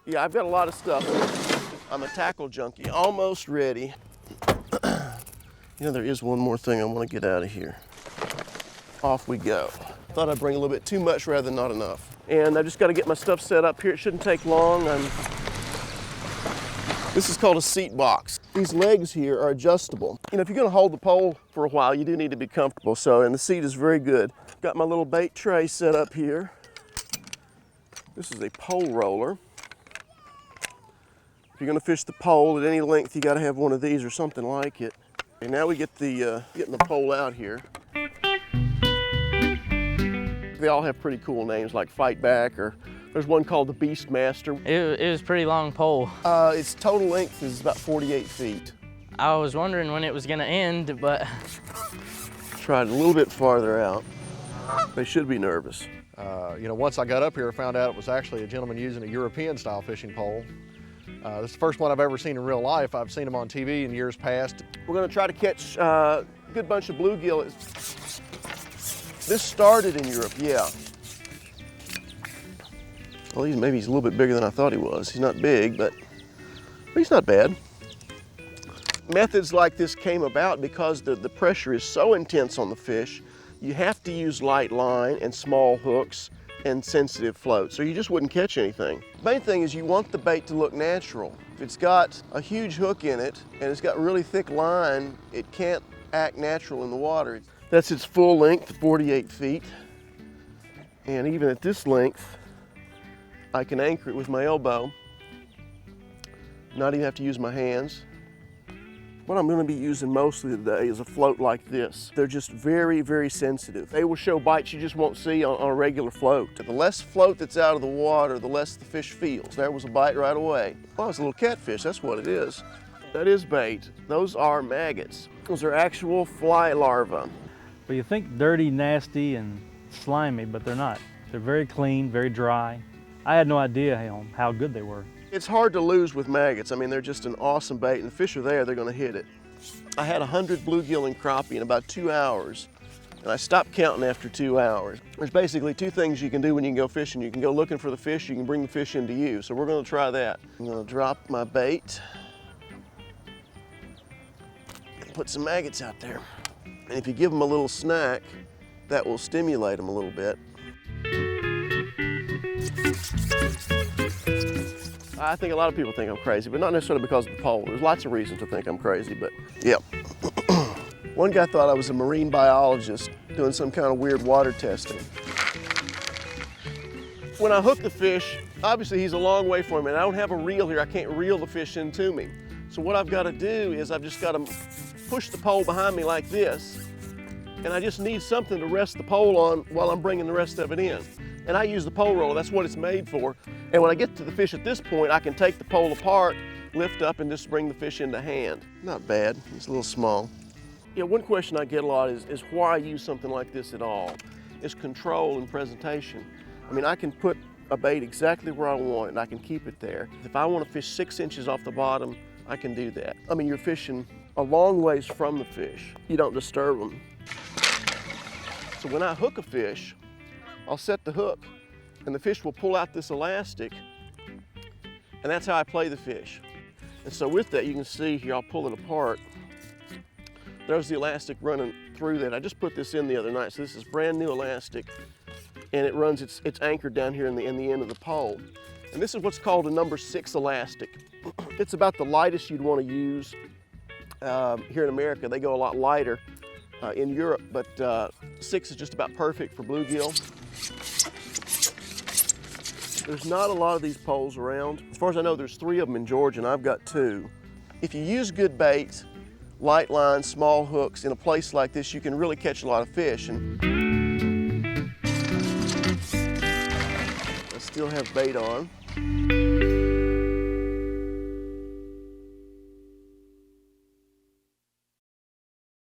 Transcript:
Yeah, I've got a lot of stuff. I'm a tackle junkie, almost ready. You know, there is one more thing I want to get out of here. Off we go. Thought I'd bring a little bit too much rather than not enough. And I just got to get my stuff set up here. It shouldn't take long. This is called a seat box. These legs here are adjustable. You know, if you're gonna hold the pole for a while, you do need to be comfortable. And the seat is very good. Got my little bait tray set up here. This is a pole roller. If you're gonna fish the pole at any length, you gotta have one of these or something like it. And now we get getting the pole out here. They all have pretty cool names like Fight Back, or there's one called the Beastmaster. It was a pretty long pole. Its total length is about 48 feet. I was wondering when it was gonna end, but... Tried a little bit farther out. They should be nervous. You know, once I got up here, I found out it was actually a gentleman using a European style fishing pole. This is the first one I've ever seen in real life. I've seen them on TV in years past. We're gonna try to catch a good bunch of bluegill. This started in Europe, yeah. Well, maybe he's a little bit bigger than I thought he was. He's not big, but he's not bad. Methods like this came about because the pressure is so intense on the fish. You have to use light line and small hooks and sensitive floats, or you just wouldn't catch anything. The main thing is you want the bait to look natural. If it's got a huge hook in it and it's got really thick line, it can't act natural in the water. That's its full length, 48 feet. And even at this length, I can anchor it with my elbow, not even have to use my hands. What I'm going to be using mostly today is a float like this. They're just very, very sensitive. They will show bites you just won't see on a regular float. The less float that's out of the water, the less the fish feels. There was a bite right away. Oh, it's a little catfish, that's what it is. That is bait. Those are maggots. Those are actual fly larvae. Well, you think dirty, nasty, and slimy, but they're not. They're very clean, very dry. I had no idea how good they were. It's hard to lose with maggots. I mean, they're just an awesome bait, and the fish are there, they're gonna hit it. I had 100 bluegill and crappie in about 2 hours, and I stopped counting after 2 hours. There's basically two things you can do when you can go fishing. You can go looking for the fish, you can bring the fish into you. So we're gonna try that. I'm gonna drop my bait and put some maggots out there. And if you give them a little snack, that will stimulate them a little bit. I think a lot of people think I'm crazy, but not necessarily because of the pole. There's lots of reasons to think I'm crazy, but yeah. One guy thought I was a marine biologist doing some kind of weird water testing. When I hook the fish, obviously he's a long way from me, and I don't have a reel here. I can't reel the fish into me. So what I've got to do is I've just got to push the pole behind me like this, and I just need something to rest the pole on while I'm bringing the rest of it in. And I use the pole roller, that's what it's made for. And when I get to the fish at this point, I can take the pole apart, lift up, and just bring the fish into hand. Not bad, it's a little small. You know, one question I get a lot is why I use something like this at all. It's control and presentation. I mean, I can put a bait exactly where I want it, and I can keep it there. If I want to fish 6 inches off the bottom, I can do that. I mean, you're fishing a long ways from the fish. You don't disturb them. So when I hook a fish, I'll set the hook, and the fish will pull out this elastic, and that's how I play the fish. And so with that, you can see here, I'll pull it apart. There's the elastic running through that. I just put this in the other night, so this is brand new elastic, and it runs, it's anchored down here in the end of the pole. And this is what's called a number 6 elastic. It's about the lightest you'd want to use. Here in America, they go a lot lighter in Europe, but 6 is just about perfect for bluegill. There's not a lot of these poles around. As far as I know, there's 3 of them in Georgia, and I've got 2. If you use good bait, light line, small hooks, in a place like this, you can really catch a lot of fish. And I still have bait on.